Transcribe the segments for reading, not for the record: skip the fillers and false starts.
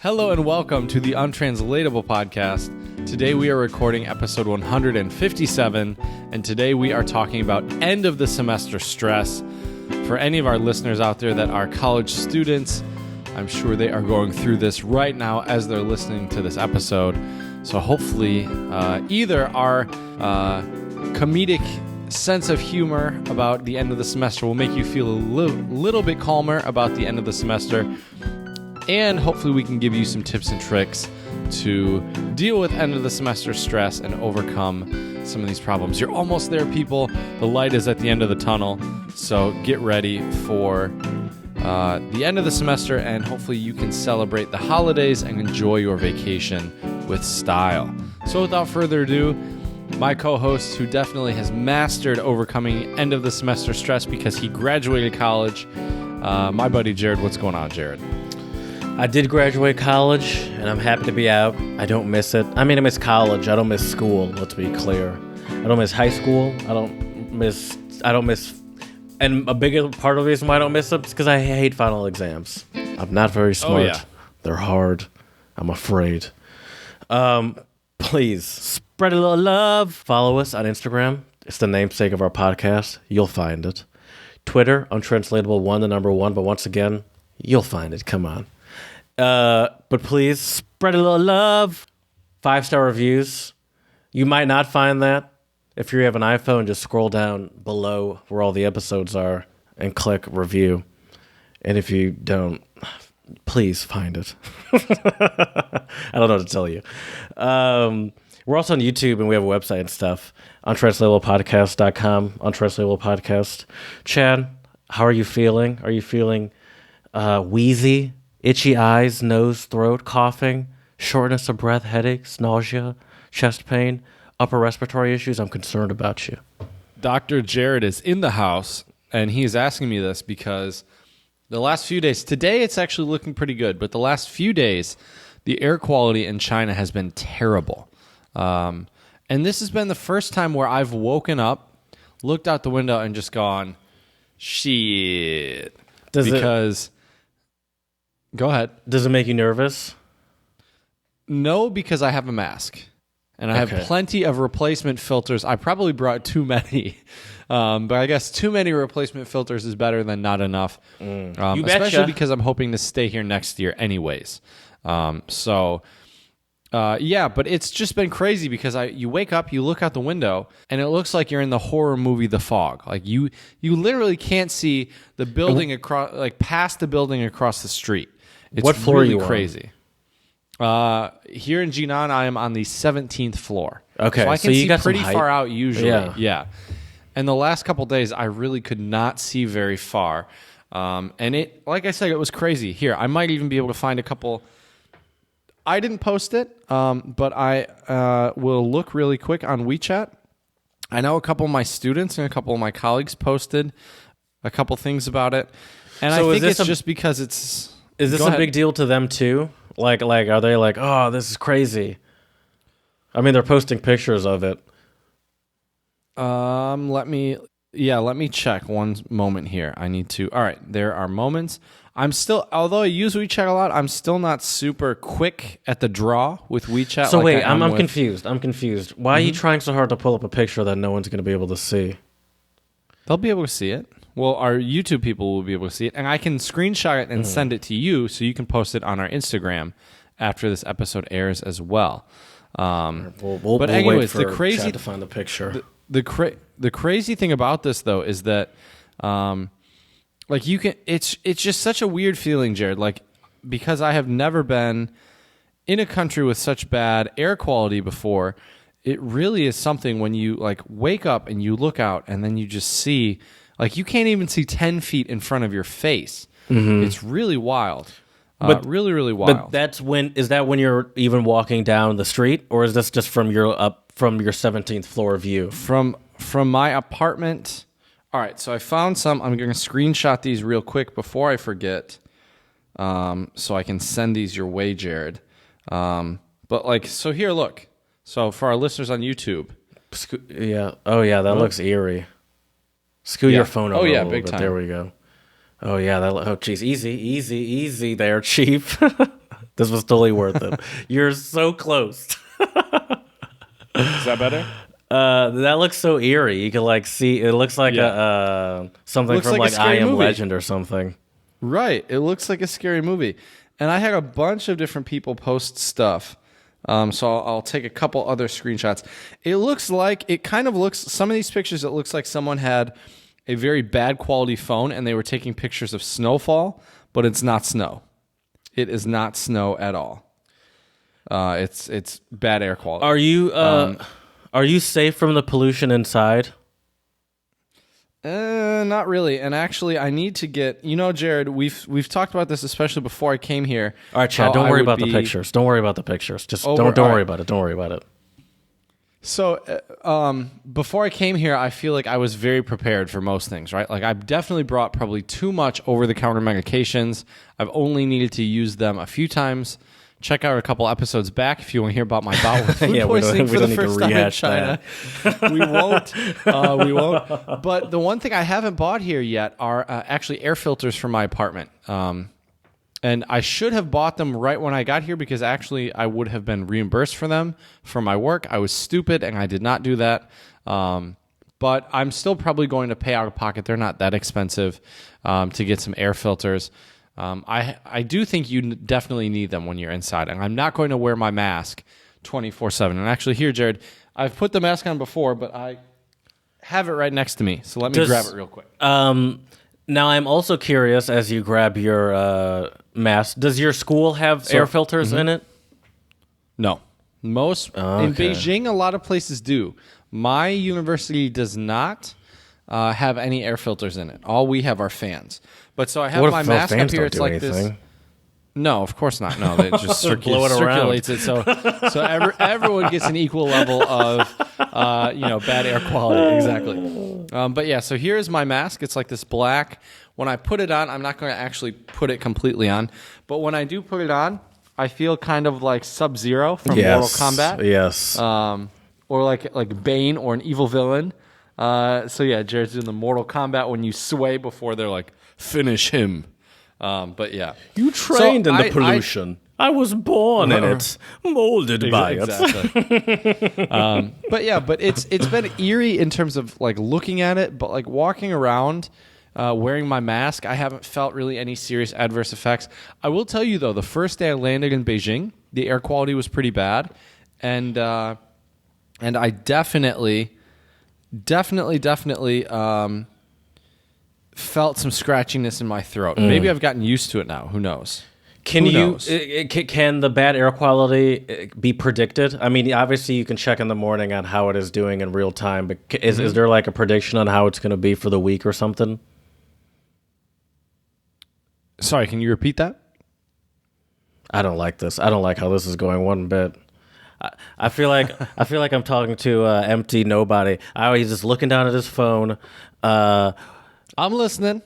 Hello and welcome to the Untranslatable Podcast. Today we are recording episode 157, and today we are talking about end of the semester stress. For any of our listeners out there that are college students, I'm sure they are going through this right now as they're listening to this episode. So hopefully either our comedic sense of humor about the end of the semester will make you feel a little bit calmer about the end of the semester, and hopefully we can give you some tips and tricks to deal with end of the semester stress and overcome some of these problems. You're almost there, people. The light is at the end of the tunnel, so get ready for the end of the semester, and hopefully you can celebrate the holidays and enjoy your vacation with style. So without further ado, my co-host, who definitely has mastered overcoming end of the semester stress because he graduated college, my buddy Jared. What's going on, Jared? I did graduate college, and I'm happy to be out. I don't miss it. I mean, I miss college. I don't miss school, let's be clear. I don't miss high school. I don't miss, and a bigger part of the reason why I don't miss it is because I hate final exams. I'm not very smart. Oh, yeah. They're hard. I'm afraid. Please, spread a little love. Follow us on Instagram. It's the namesake of our podcast. You'll find it. Twitter, Untranslatable1, the number 1. But once again, you'll find it. Come on. But please spread a little love. 5-star reviews. You might not find that. If you have an iPhone, just scroll down below where all the episodes are and click review. And if you don't, please find it. I don't know what to tell you. We're also on YouTube, and we have a website and stuff. Untranslatablepodcast.com. Untranslatable Podcast. Chad, how are you feeling? Are you feeling wheezy? Itchy eyes, nose, throat, coughing, shortness of breath, headaches, nausea, chest pain, upper respiratory issues? I'm concerned about you. Dr. Jared is in the house, and he is asking me this because the last few days, today it's actually looking pretty good, but the last few days, the air quality in China has been terrible. And this has been the first time where I've woken up, looked out the window, and just gone, shit. Go ahead. Does it make you nervous? No, because I have a mask. And I have plenty of replacement filters. I probably brought too many. But I guess too many replacement filters is better than not enough. You especially betcha. because I'm hoping to stay here next year anyways. But it's just been crazy because you wake up, you look out the window, and it looks like you're in the horror movie The Fog. Like you literally can't see the building across, like past the building across the street. It's what floor really are you crazy. Here in Jinan, I am on the 17th floor. Okay, so I can you see got pretty some height. far out usually. Yeah. And the last couple days, I really could not see very far. And it, like I said, it was crazy. Here, I might even be able to find a couple. I didn't post it, but I will look really quick on WeChat. I know a couple of my students and a couple of my colleagues posted a couple things about it. And So I is think this it's just because it's... Is this Go a ahead. big deal to them too? Like, are they like, oh, this is crazy? I mean, they're posting pictures of it. Let me check one moment here. I need to. All right, there are moments. I'm still, although I use WeChat a lot, I'm still not super quick at the draw with WeChat. So like wait, I am I'm with- confused. Why are you trying so hard to pull up a picture that no one's going to be able to see? They'll be able to see it. Well, our YouTube people will be able to see it, and I can screenshot it and send it to you so you can post it on our Instagram after this episode airs as well. We'll anyways, wait for the crazy Chad to find the picture. The crazy thing about this though is that like you can it's just such a weird feeling, Jared, like because I have never been in a country with such bad air quality before. It really is something when you like wake up and you look out and then you just see like you can't even see 10 feet in front of your face. It's really wild. But- really, really wild. But is that when you're even walking down the street, or is this just from your 17th floor view? From my apartment. All right, so I found some. I'm going to screenshot these real quick before I forget, so I can send these your way, Jared. But like, so here, look. So for our listeners on YouTube, Yeah. Oh yeah, that looks eerie. Scoot your phone over a little big bit. time. There we go. Oh yeah, oh geez, easy there, chief. This was totally worth it. You're so close. Is that better? That looks so eerie. You can like see. It looks like something Looks from like a like I scary Am movie. Legend or something. Right. It looks like a scary movie. And I had a bunch of different people post stuff. So I'll take a couple other screenshots. It kind of looks, some of these pictures, it looks like someone had a very bad quality phone and they were taking pictures of snowfall, but it's not snow. It is not snow at all. It's bad air quality. Are you safe from the pollution inside? Not really. And actually, I need to get. Jared, we've talked about this, especially before I came here. All right, Chad. Don't worry about the pictures. Don't worry about the pictures. Just don't worry about it. Don't worry about it. So, before I came here, I feel like I was very prepared for most things, right? Like, I've definitely brought probably too much over-the-counter medications. I've only needed to use them a few times. Check out a couple episodes back if you want to hear about my bout with food poisoning for the first time in China. We won't. We won't. But the one thing I haven't bought here yet are actually air filters for my apartment. And I should have bought them right when I got here because actually I would have been reimbursed for them for my work. I was stupid and I did not do that. But I'm still probably going to pay out of pocket. They're not that expensive to get some air filters. I do think you definitely need them when you're inside. And I'm not going to wear my mask 24/7. And actually here, Jared, I've put the mask on before, but I have it right next to me. So let me grab it real quick. Now, I'm also curious, as you grab your mask, does your school have air filters in it? No. In Beijing, a lot of places do. My university does not have any air filters in it. All we have are fans. But so I have my mask up here. It's like anything? This. No, of course not. No, it just circulates it. So everyone gets an equal level of bad air quality. Exactly. But yeah, so here's my mask. It's like this black. When I put it on, I'm not going to actually put it completely on. But when I do put it on, I feel kind of like Sub-Zero from Mortal Kombat. Yes. Or like Bane or an evil villain. So yeah, Jared's in the Mortal Kombat when you sway before they're like, finish him. But yeah. You trained in the pollution. I was born in it, molded by it. Exactly. But it's been eerie in terms of like looking at it, but like walking around wearing my mask, I haven't felt really any serious adverse effects. I will tell you though, the first day I landed in Beijing, the air quality was pretty bad, and I definitely felt some scratchiness in my throat. Maybe I've gotten used to it now. Who knows? Can the bad air quality be predicted? I mean, obviously you can check in the morning on how it is doing in real time, but is there like a prediction on how it's going to be for the week or something? Sorry, can you repeat that? I don't like this. I don't like how this is going one bit. I feel like I'm talking to empty nobody. He's just looking down at his phone. I'm listening.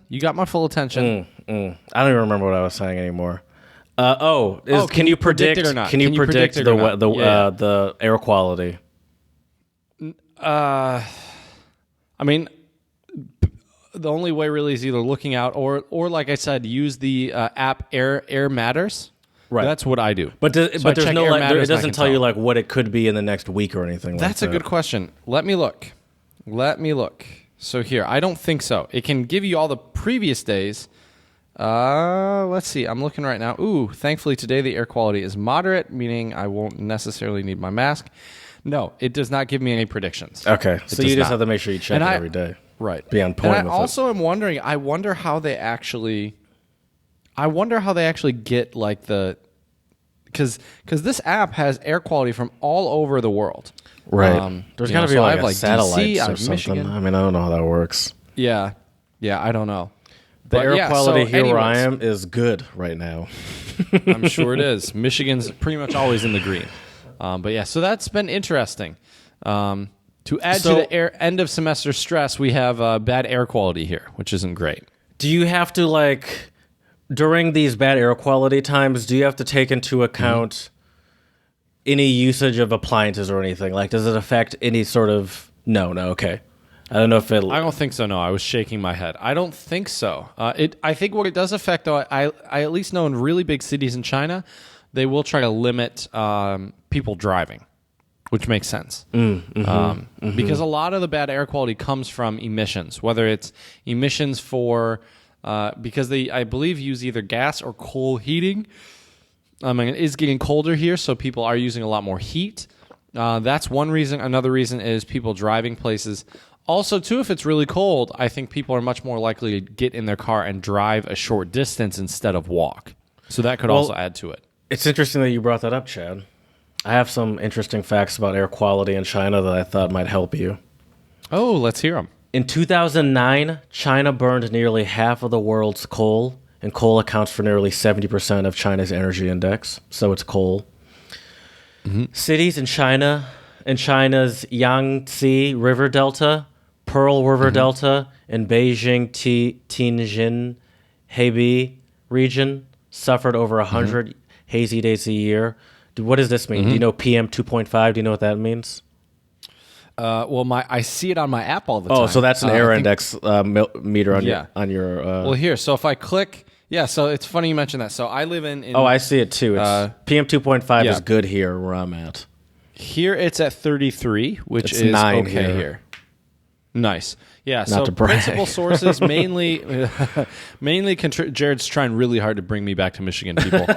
You got my full attention. I don't even remember what I was saying anymore. Can you predict it or not? Can you predict the air quality? I mean, the only way really is either looking out or like I said, use the app Air Matters. Right. That's what I do. But there's no like, it doesn't tell you like what it could be in the next week or anything. That's a good question. Let me look. So here, I don't think so. It can give you all the previous days. Let's see. I'm looking right now. Ooh, thankfully today the air quality is moderate, meaning I won't necessarily need my mask. No, it does not give me any predictions. Okay, so you just have to make sure you check it every day. Right. Be on point. And I also am wondering. I wonder how they actually get like the. Because this app has air quality from all over the world. Right. There's got to be like a satellites DC, or something. Michigan. I mean, I don't know how that works. Yeah, I don't know. The air quality here where I am is good right now. I'm sure it is. Michigan's pretty much always in the green. But yeah, so that's been interesting. To add to the end of semester stress, we have bad air quality here, which isn't great. Do you have to like... During these bad air quality times, do you have to take into account any usage of appliances or anything? Like, does it affect any sort of... No, okay. I don't know if it. I don't think so. No, I was shaking my head. I don't think so. I think what it does affect, though, I at least know in really big cities in China, they will try to limit people driving, which makes sense. Because a lot of the bad air quality comes from emissions, whether it's emissions for because they, I believe, use either gas or coal heating. It is getting colder here, so people are using a lot more heat. That's one reason. Another reason is people driving places. Also, too, if it's really cold, I think people are much more likely to get in their car and drive a short distance instead of walk. So that could also add to it. It's interesting that you brought that up, Chad. I have some interesting facts about air quality in China that I thought might help you. Oh, let's hear them. In 2009, China burned nearly half of the world's coal, and coal accounts for nearly 70% of China's energy index, so it's coal. Cities in China, in China's Yangtze River Delta, Pearl River Delta, and Beijing, Tianjin, Hebei region suffered over 100 hazy days a year. What does this mean? Do you know PM 2.5? Do you know what that means? Well, I see it on my app all the time. Oh, so that's an air index meter on your. Well, here. So if I click, So it's funny you mentioned that. So I live in I see it too. It's PM 2.5 is good here where I'm at. Here it's at 33, which it's is 9 okay here. Nice. Yeah. Not so to brag. Principal sources mainly Jared's trying really hard to bring me back to Michigan, people.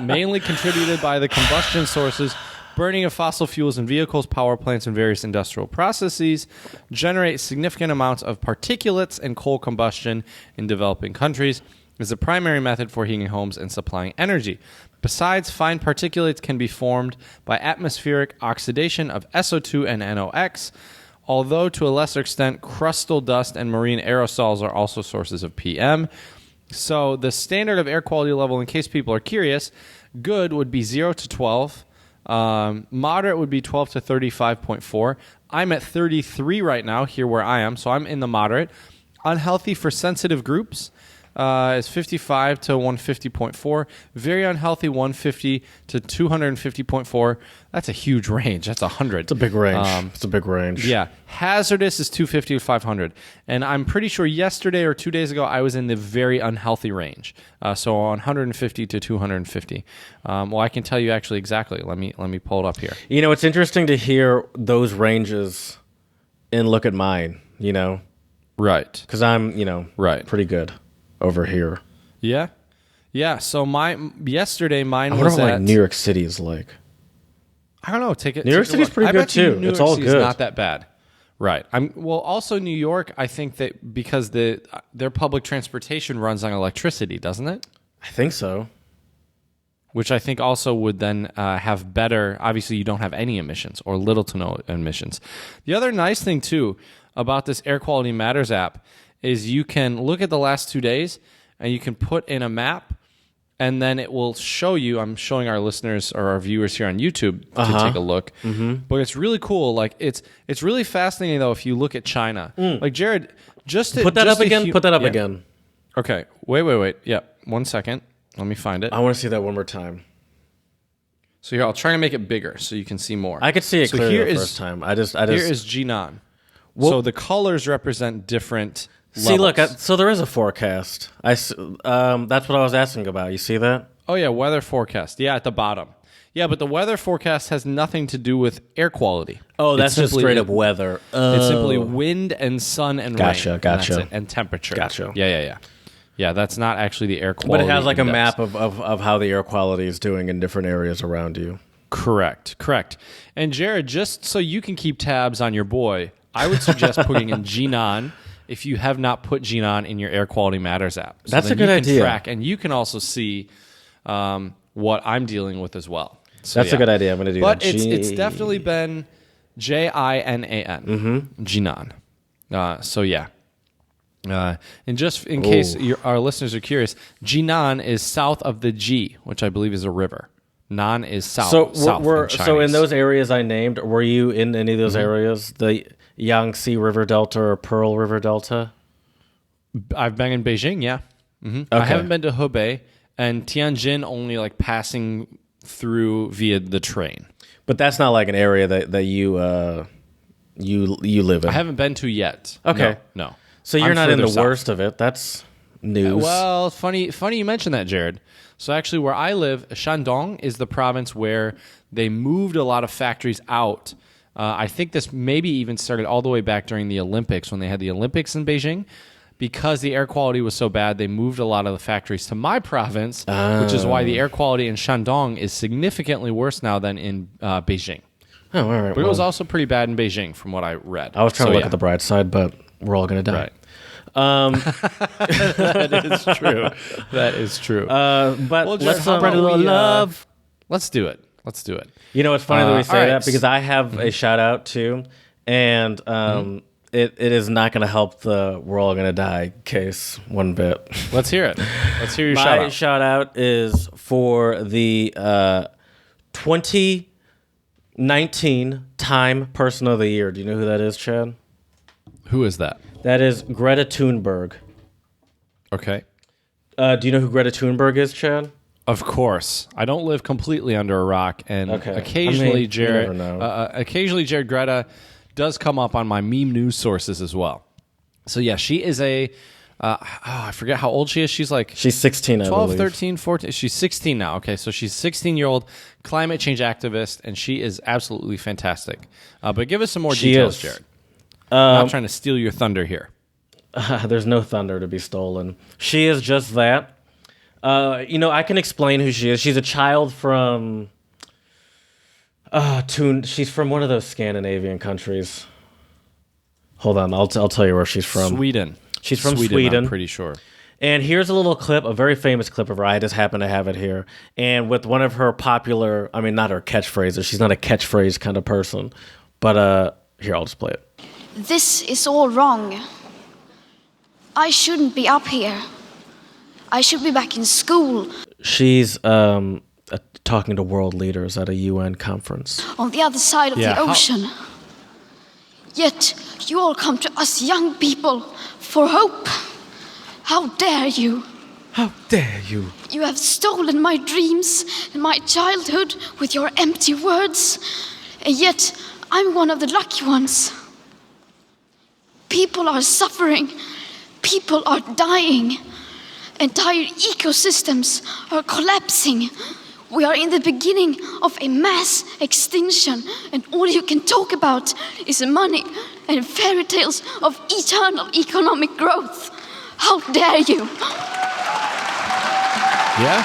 Mainly contributed by the combustion sources. Burning of fossil fuels in vehicles, power plants, and various industrial processes generate significant amounts of particulates, and coal combustion in developing countries is the primary method for heating homes and supplying energy. Besides, fine particulates can be formed by atmospheric oxidation of SO2 and NOx, although to a lesser extent, crustal dust and marine aerosols are also sources of PM. So the standard of air quality level, in case people are curious, good would be 0 to 12. Moderate would be 12 to 35.4. I'm at 33 right now here where I am, so I'm in the moderate. Unhealthy for sensitive groups is 55 to 150.4. Very unhealthy, 150 to 250.4. That's a huge range. That's 100. It's a big range. It's a big range. Yeah. Hazardous is 250 to 500. And I'm pretty sure yesterday or 2 days ago, I was in the very unhealthy range. So 150 to 250. Well, I can tell you actually exactly. Let me pull it up here. You know, it's interesting to hear those ranges and look at mine, you know? Right. Because I'm, pretty good over here. Yeah. Yeah. So yesterday mine I was wonder what at... New York City is like. I don't know. New York City's pretty good too. New it's York all City's good. not that bad. Right. Also New York, I think that because their public transportation runs on electricity, doesn't it? I think so. Which I think also would then have better, obviously you don't have any emissions or little to no emissions. The other nice thing too about this Air Quality Matters app is you can look at the last 2 days and you can put in a map and then it will show you, I'm showing our listeners or our viewers here on YouTube to take a look. But it's really cool. Like it's really fascinating though if you look at China. Like Jared, put that up again. Okay. Wait. Yeah. 1 second. Let me find it. I want to see that one more time. So here, I'll try to make it bigger so you can see more. I could see it clearly the first time. I just here is Jinan. So the colors represent different levels. See, look, so there is a forecast. That's what I was asking about. You see that? Oh, yeah, weather forecast. Yeah, at the bottom. Yeah, but the weather forecast has nothing to do with air quality. Oh, that's just straight up weather. It's simply wind and sun and rain. Gotcha. And that's it, and temperature. Gotcha. Yeah. Yeah, that's not actually the air quality. But it has like index. a map of how the air quality is doing in different areas around you. Correct. And Jared, just so you can keep tabs on your boy, I would suggest putting in Jinan if you have not put Jinan in your Air Quality Matters app. So that's a good you can idea. Track, and you can also see what I'm dealing with as well. So, that's a good idea. I'm going to do that. But it's definitely been Jinan. Jinan. So yeah. And just in case our listeners are curious, Jinan is south of the Ji, which I believe is a river. Nan is south. So in those areas I named, were you in any of those areas? The Yangtze River Delta or Pearl River Delta? I've been in Beijing, yeah. Okay. I haven't been to Hebei and Tianjin, only like passing through via the train. But that's not like an area that you you live in? I haven't been to yet. Okay. No. So you're I'm not in the further south. worst of it. That's news. Well, funny you mentioned that, Jared. So actually, where I live, Shandong is the province where they moved a lot of factories out. I think this maybe even started all the way back during the Olympics, when they had the Olympics in Beijing. Because the air quality was so bad, they moved a lot of the factories to my province, which is why the air quality in Shandong is significantly worse now than in Beijing. Oh, all right. But it was also pretty bad in Beijing, from what I read. I was trying to look at the bright side, but we're all going to die. Right. That is true. That is true. But Well, let's Jared, how spread a about little we, love. Let's do it. Let's do it. You know, it's funny that we say all right. that because I have a shout out too, and it is not going to help the "we're all going to die" case one bit. Let's hear it. Let's hear your My shout out. is for the 2019 Time Person of the Year. Do you know who that is, Chad? Who is that? That is Greta Thunberg. Okay. Do you know who Greta Thunberg is, Chad? Of course. I don't live completely under a rock, and Okay. occasionally, I mean, you Jared, never know. occasionally Jared Greta does come up on my meme news sources as well. So yeah, she is a, I forget how old she is. She's like She's 16, I 12, believe. 13, 14. She's 16 now. Okay, so she's a 16-year-old climate change activist, and she is absolutely fantastic. But give us some more She details, is. Jared. I'm not trying to steal your thunder here. There's no thunder to be stolen. She is just that. I can explain who she is. She's a child from... she's from one of those Scandinavian countries. Hold on, I'll tell you where she's from. Sweden. She's from Sweden. I'm pretty sure. And here's a little clip, a very famous clip of her. I just happen to have it here. And with one of her popular, I mean, not her catchphrases. She's not a catchphrase kind of person. But here, I'll just play it. This is all wrong. I shouldn't be up here. I should be back in school She's talking to world leaders at a UN conference. on the other side of the ocean. Yet you all come to us young people for hope. How dare you? How dare you? You have stolen my dreams and my childhood with your empty words. And yet I'm one of the lucky ones. People are suffering. People are dying. Entire ecosystems are collapsing. We are in the beginning of a mass extinction, and all you can talk about is money and fairy tales of eternal economic growth. How dare you? Yeah,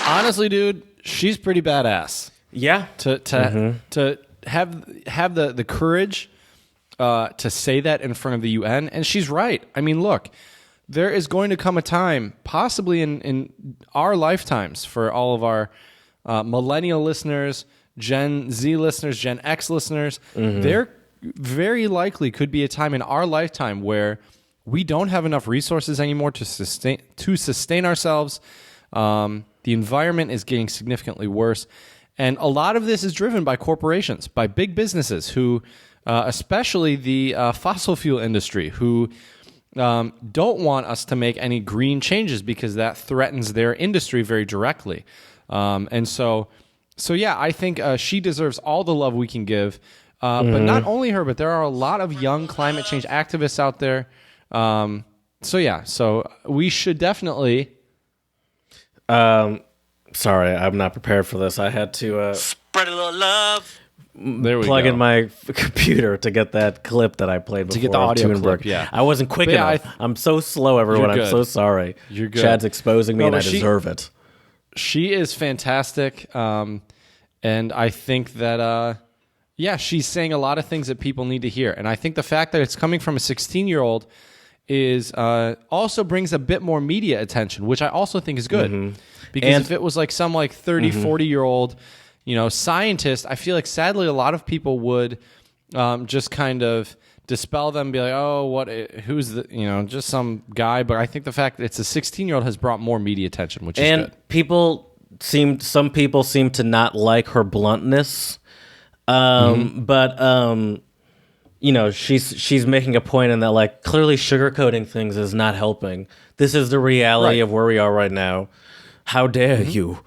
honestly, dude, she's pretty badass. Yeah. To have the courage to say that in front of the UN, and she's right. I mean, look, there is going to come a time, possibly in our lifetimes, for all of our millennial listeners, Gen Z listeners, Gen X listeners, there very likely could be a time in our lifetime where we don't have enough resources anymore to sustain ourselves. The environment is getting significantly worse. And a lot of this is driven by corporations, by big businesses who, especially the fossil fuel industry, who don't want us to make any green changes because that threatens their industry very directly. And so yeah, I think she deserves all the love we can give. But not only her, but there are a lot of young climate change activists out there. So we should definitely... Sorry, I'm not prepared for this. I had to Spread a little love. There we plug go. in my computer to get that clip that I played before. get the of audio Thunberg. clip, yeah. I wasn't quick But yeah, enough. I'm so slow, everyone. You're I'm good. so sorry. You're good. Chad's exposing me, No, and I but deserve it. She is fantastic. And I think that, she's saying a lot of things that people need to hear. And I think the fact that it's coming from a 16-year-old is also brings a bit more media attention, which I also think is good. Because if it was like some 30, 40-year-old, scientist, I feel like sadly a lot of people would just kind of dispel them, be like, oh, who's the, just some guy. But I think the fact that it's a 16-year-old has brought more media attention, which is good. And some people seem to not like her bluntness. But she's making a point in that clearly sugarcoating things is not helping. This is the reality of where we are right now. How dare you?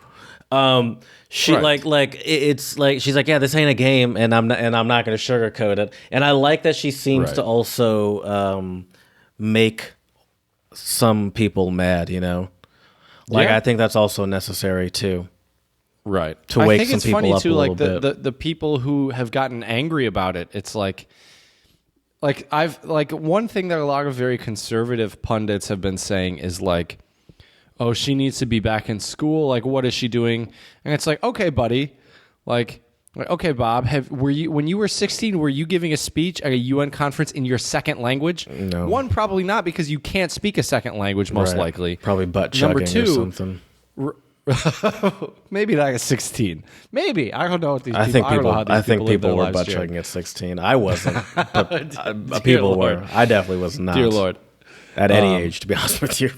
She Right. it's like she's like, yeah, this ain't a game, and I'm not going to sugarcoat it. And I like that she seems Right. to also make some people mad. Like Yeah. I think that's also necessary too. Right. To I wake think some it's people funny up too, a like little bit. the people who have gotten angry about it. It's like I've like one thing that a lot of very conservative pundits have been saying is like, oh, she needs to be back in school. Like, what is she doing? And it's like, okay, buddy, like okay, Bob, were you when you were 16? Were you giving a speech at a UN conference in your second language? No. One, probably not, because you can't speak a second language, most Right. likely. Probably butt Number chugging or two, something. maybe like at 16. Maybe I don't know what these. I think don't know how these people live their were lives, butt Jared. chugging at 16. I wasn't, but Dear people Lord. were. I definitely was not. Dear Lord. At any age, to be honest with you.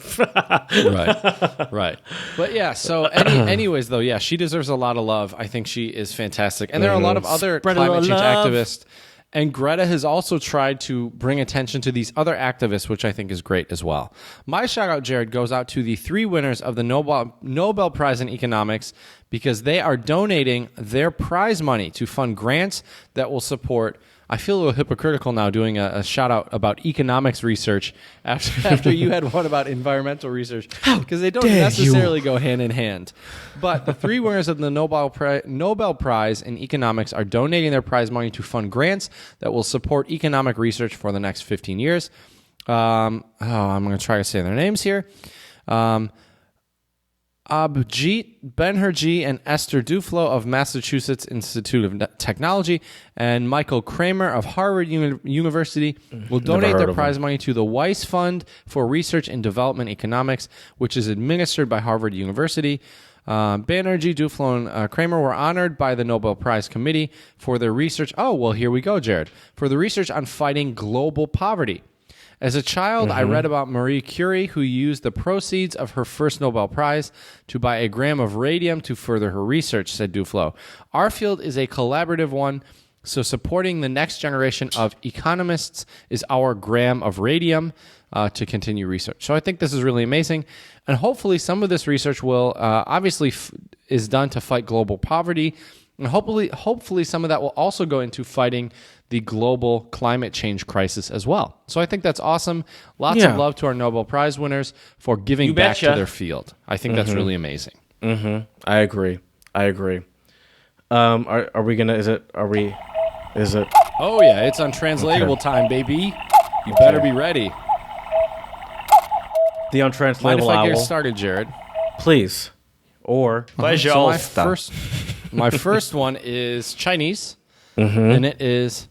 Right. But yeah, so anyways, though, yeah, she deserves a lot of love. I think she is fantastic. And there are a lot of other Spread a climate little change love. activists. And Greta has also tried to bring attention to these other activists, which I think is great as well. My shout out, Jared, goes out to the 3 winners of the Nobel Prize in Economics, because they are donating their prize money to fund grants that will support. I feel a little hypocritical now doing a shout out about economics research after you had one about environmental research, because they don't dare necessarily go hand in hand. But the 3 winners of the Nobel Prize in Economics are donating their prize money to fund grants that will support economic research for the next 15 years. I'm going to try to say their names here. Abhijit Banerjee and Esther Duflo of Massachusetts Institute of Technology and Michael Kramer of Harvard University will donate heard their of prize money to the Weiss Fund for Research and Development Economics, which is administered by Harvard University. Banerjee, Duflo, and Kramer were honored by the Nobel Prize Committee for their research. Oh, well, here we go, Jared. For the research on fighting global poverty. As a child, I read about Marie Curie, who used the proceeds of her first Nobel Prize to buy a gram of radium to further her research, said Duflo. Our field is a collaborative one, so supporting the next generation of economists is our gram of radium to continue research. So I think this is really amazing. And hopefully some of this research will obviously is done to fight global poverty. And hopefully some of that will also go into fighting the global climate change crisis as well. So I think that's awesome. Lots Yeah. of love to our Nobel Prize winners for giving back to betcha. their field. I think that's really amazing. I agree. Are we gonna? Is it? Oh yeah, it's untranslatable time, baby. You better be ready. The Mind untranslatable if I owl? get started, Jared? Please. Or So my first one is Chinese, and it is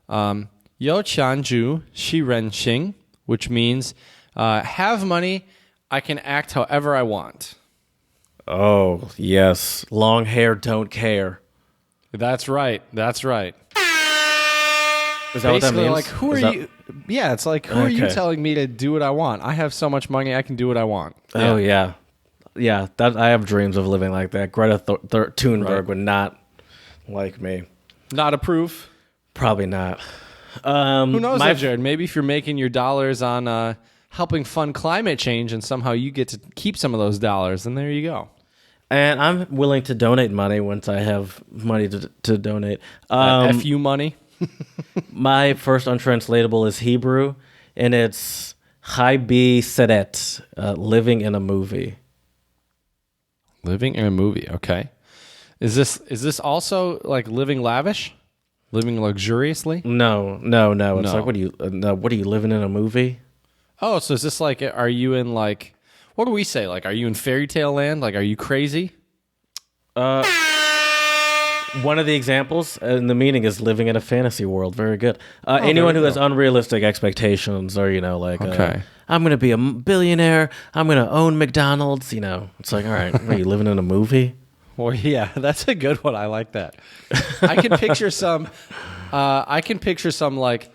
Yo Qianju Shi Ren Xing, which means have money, I can act however I want. Oh, yes. Long hair don't care. That's right. That's right. Is that what that Basically, means? like, who are Is that- you? Yeah, it's like, who are you Okay. telling me to do what I want? I have so much money, I can do what I want. Oh, yeah. Yeah, that I have dreams of living like that. Greta Thunberg Right. would not like me. Not approve. Probably not. Who knows, though, Jared? Maybe if you're making your dollars on helping fund climate change and somehow you get to keep some of those dollars, then there you go. And I'm willing to donate money once I have money to donate. FU money. My first untranslatable is Hebrew, and it's Chai Seret, living in a movie. Living in a movie, okay. Is this also like living lavish? Living luxuriously? No. It's No. like, what are you living in a movie? Oh, so is this like, are you in like, what do we say? Like, are you in fairy tale land? Like, are you crazy? One of the examples and the meaning is living in a fantasy world. Very good. Anyone who has unrealistic expectations, or Okay. I'm going to be a billionaire. I'm going to own McDonald's. It's like, all right, are you living in a movie? Well, yeah, that's a good one. I like that. I can picture some like,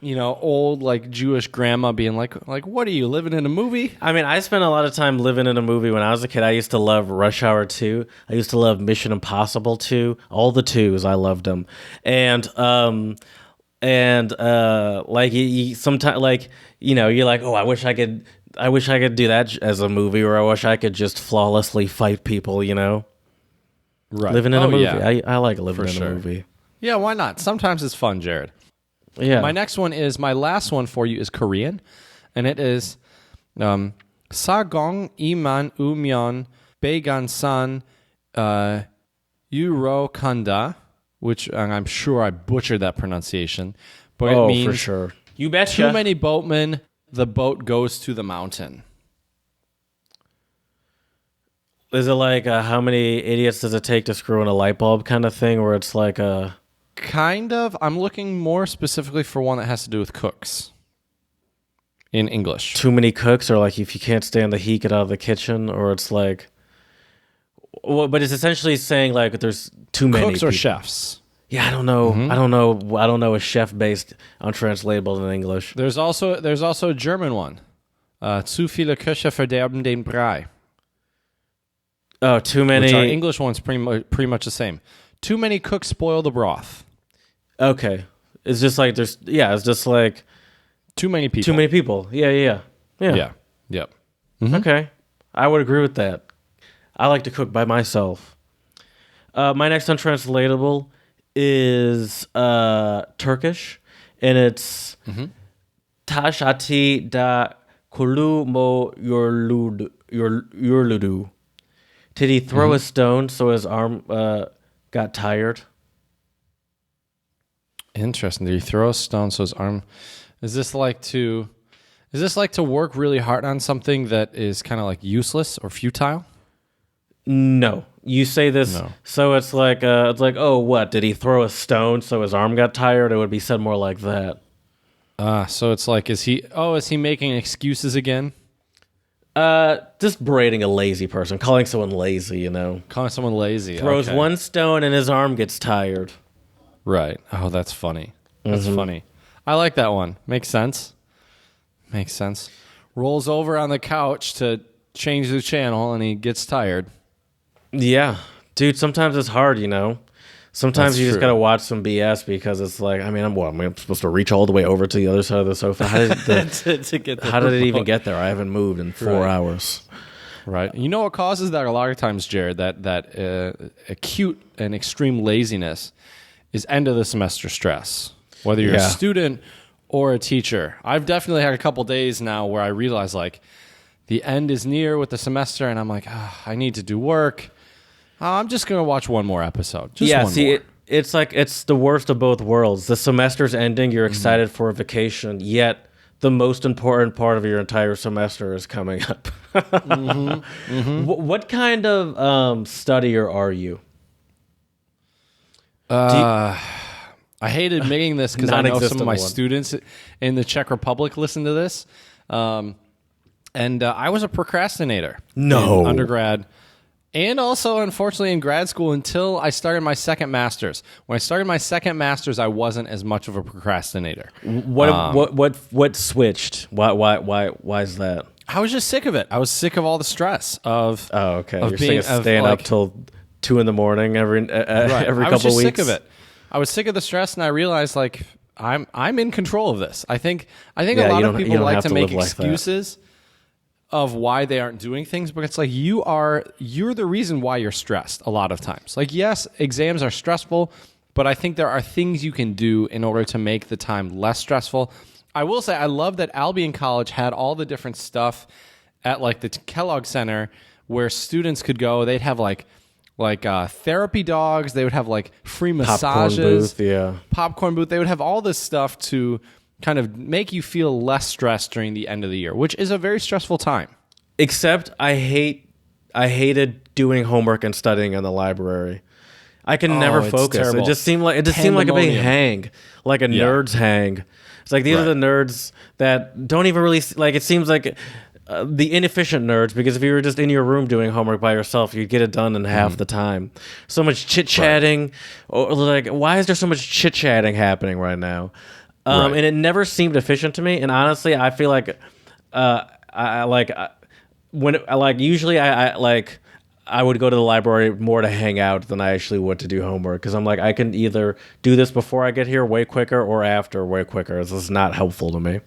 old like Jewish grandma being like, what are you living in a movie? I mean, I spent a lot of time living in a movie when I was a kid. I used to love Rush Hour 2. I used to love Mission Impossible 2. All the 2s, I loved them. And like you sometimes, like, you're like, oh, I wish I could do that as a movie, or I wish I could just flawlessly fight people, Right. Living in a movie. Yeah. I like living For in sure. a movie. Yeah, why not? Sometimes it's fun, Jared. Yeah. My last one for you is Korean, and it is Sagong iman umyeon begansan Euro Kanda, which I'm sure I butchered that pronunciation, but it means for sure. You betcha. too many boatmen, the boat goes to the mountain. Is it like how many idiots does it take to screw in a light bulb kind of thing, where it's like a... Kind of. I'm looking more specifically for one that has to do with cooks in English. Too many cooks, or like if you can't stand the heat, get out of the kitchen, or it's like... Well, but it's essentially saying like there's too many Cooks or people. chefs. Yeah, I don't know. I don't know a chef based untranslatable in English. There's also a German one. Zu viele Köche verderben den Brei. Oh, too many. Which our English one's pretty much the same. Too many cooks spoil the broth. Okay, it's just like it's just like Too many people. too many people. Yeah. Yeah. Yep. Okay, I would agree with that. I like to cook by myself. My next untranslatable is Turkish, and it's Tashati da kulu mo yorludu. Did he throw a stone so his arm got tired? Interesting. Did he throw a stone so his arm? Is this like to work really hard on something that is kind of like useless or futile? No. You say this, No. so it's like, oh, what? Did he throw a stone so his arm got tired? It would be said more like that. So it's like, is he making excuses again? Just berating a lazy person, calling someone lazy, you know. Calling someone lazy. Throws okay. one stone and his arm gets tired. Right. Oh, that's funny. That's funny. I like that one. Makes sense. Rolls over on the couch to change the channel and he gets tired. Yeah. Dude, sometimes it's hard, you know. Sometimes That's you just true. got to watch some BS because it's like, I mean, I'm supposed to reach all the way over to the other side of the sofa. How did, to get the how did it even remote. get there? I haven't moved in 4 hours. Right. You know what causes that a lot of times, Jared, that acute and extreme laziness is end of the semester stress. Whether you're a Yeah. student or a teacher. I've definitely had a couple days now where I realize like the end is near with the semester and I'm like, I need to do work. I'm just going to watch one more episode. Just Yeah, one see, more. it's like it's the worst of both worlds. The semester's ending, you're excited for a vacation, yet the most important part of your entire semester is coming up. What kind of studier are you? I hate admitting this because I know some Non-existent of my one. students in the Czech Republic listen to this. And I was a procrastinator No. in undergrad and also, unfortunately, in grad school until I started my second master's. When I started my second master's, I wasn't as much of a procrastinator. What switched? Why is that? I was just sick of it. I was sick of all the stress of Oh, okay. of You're being saying staying up like, till 2 in the morning every right. every I was couple just weeks. sick of it. I was sick of the stress, and I realized like I'm in control of this. I think a Yeah, lot you of don't- you people don't like have to to make live like that. excuses of why they aren't doing things, but it's like you're the reason why you're stressed a lot of times. Like, yes, exams are stressful, but I think there are things you can do in order to make the time less stressful. I will say I love that Albion College had all the different stuff at like the Kellogg Center where students could go. They'd have like therapy dogs. They would have like free massages. Popcorn booth, yeah. Popcorn booth. They would have all this stuff to kind of make you feel less stressed during the end of the year, which is a very stressful time. Except I hated doing homework and studying in the library. I can never it's focus. terrible. It just seemed like a big Pandemonium. hang, like a nerd's hang. It's like these are Right. the nerds that don't even really like. It seems like the inefficient nerds, because if you were just in your room doing homework by yourself, you'd get it done in half the time. So much chit chatting, or like, why is there so much chit chatting happening right now? Right. And it never seemed efficient to me. And honestly, I feel like usually I would go to the library more to hang out than I actually would to do homework, because I'm like, I can either do this before I get here way quicker or after way quicker. This is not helpful to me.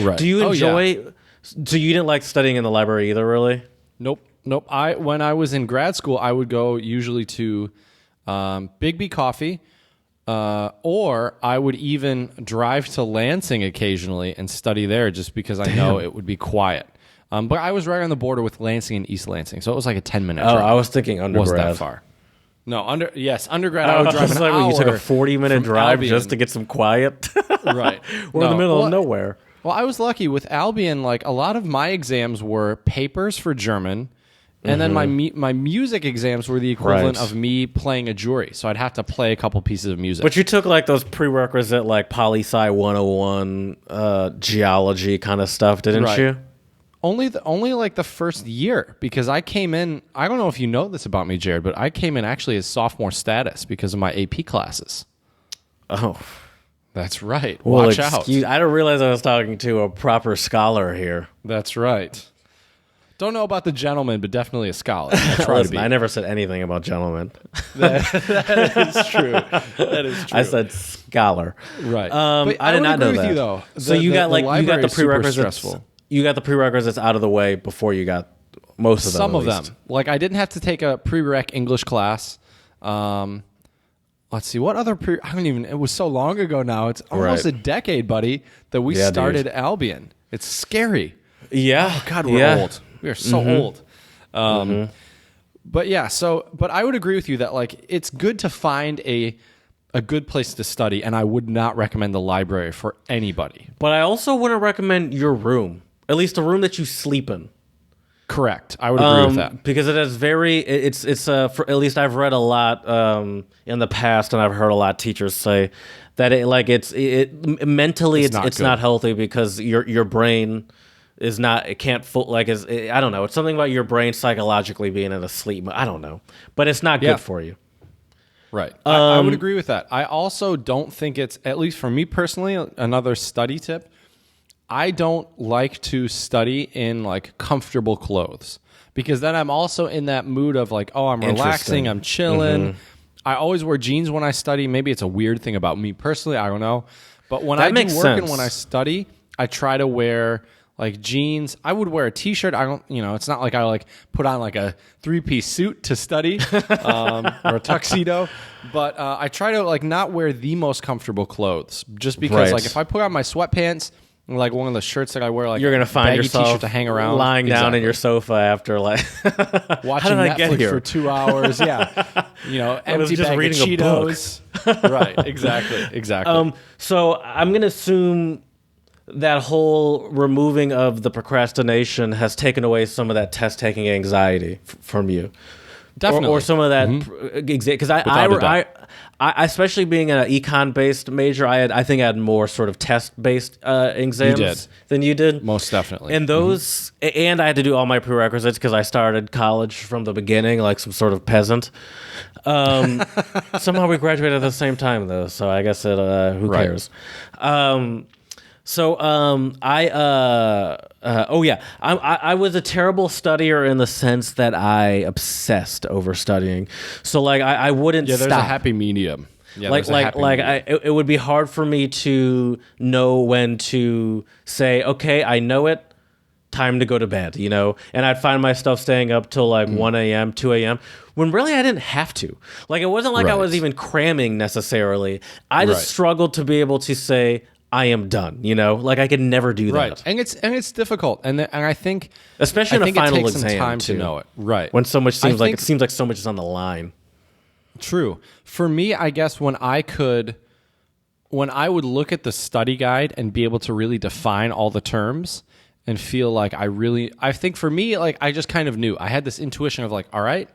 Right. Do you enjoy? So you didn't like studying in the library either, really? Nope. Nope. When I was in grad school, I would go usually to Big B Coffee, or I would even drive to Lansing occasionally and study there just because I know it would be quiet. But I was right on the border with Lansing and East Lansing, so it was like a 10-minute drive. I was thinking undergrad. Wasn't that far. No, undergrad. I would drive an hour. You took a 40-minute drive Albion. just to get some quiet. Right. We're in the middle of nowhere. Well, I was lucky with Albion. Like a lot of my exams were papers for German, and then my music exams were the equivalent of me playing a jury. So I'd have to play a couple pieces of music. But you took like those prerequisite like poli-sci 101 geology kind of stuff, didn't you? Only like the first year, because I came in. I don't know if you know this about me, Jared, but I came in actually as sophomore status because of my AP classes. Oh, that's right. Well, Watch out. I didn't realize I was talking to a proper scholar here. That's right. Don't know about the gentleman, but definitely a scholar. I try to be. I never said anything about gentlemen. That is true. That is true. I said scholar. Right. But I did not know that. You, though. So you got the prerequisites. You got the prerequisites out of the way before you got most of them. Some of them. Like I didn't have to take a prereq English class. Let's see, what other I don't even. It was so long ago now. It's almost a decade, buddy, that we started Albion. It's scary. Yeah. Oh God, we're old. We are so old. But yeah, but I would agree with you that like it's good to find a good place to study, and I would not recommend the library for anybody. But I also wouldn't recommend your room, at least the room that you sleep in. Correct. I would agree with that. Because it is for, at least I've read a lot in the past, and I've heard a lot of teachers say that mentally it's not healthy because your brain is not, it can't I don't know. It's something about your brain psychologically being in a sleep. I don't know, but it's not good for you. Right. I would agree with that. I also don't think it's, at least for me personally, another study tip. I don't like to study in like comfortable clothes because then I'm also in that mood of like, oh, I'm relaxing, I'm chilling. I always wear jeans when I study. Maybe it's a weird thing about me personally. I don't know. But when I do work and when I study, I try to wear like jeans. I would wear a t-shirt. I don't, it's not like I like put on like a 3-piece suit to study or a tuxedo. But I try to like not wear the most comfortable clothes just because like if I put on my sweatpants, like one of the shirts that I wear, like you're gonna find yourself t-shirt to hang around, lying down in your sofa after like watching Netflix for 2 hours. Yeah, empty bag of Cheetos. Right, exactly. So I'm gonna assume that whole removing of the procrastination has taken away some of that test taking anxiety from you. Definitely, or some of that because I especially being an econ based major, I think I had more sort of test based exams than you did. Most definitely. And those and I had to do all my prerequisites because I started college from the beginning like some sort of peasant. Somehow we graduated at the same time though, so I guess who cares? I was a terrible studier in the sense that I obsessed over studying. So like I wouldn't stop. There's a happy medium. Yeah, it would be hard for me to know when to say, okay, I know it, time to go to bed, and I'd find myself staying up till like 1 a.m., 2 a.m., when really I didn't have to. Like it wasn't like I was even cramming necessarily. I just struggled to be able to say, I am done, like I could never do that. Right. And it's difficult. And I think, especially in a final exam, some time to know it. Right. When so much seems like so much is on the line. True. For me, I guess when I would look at the study guide and be able to really define all the terms and feel like I think for me, like I just kind of knew. I had this intuition of like, all right,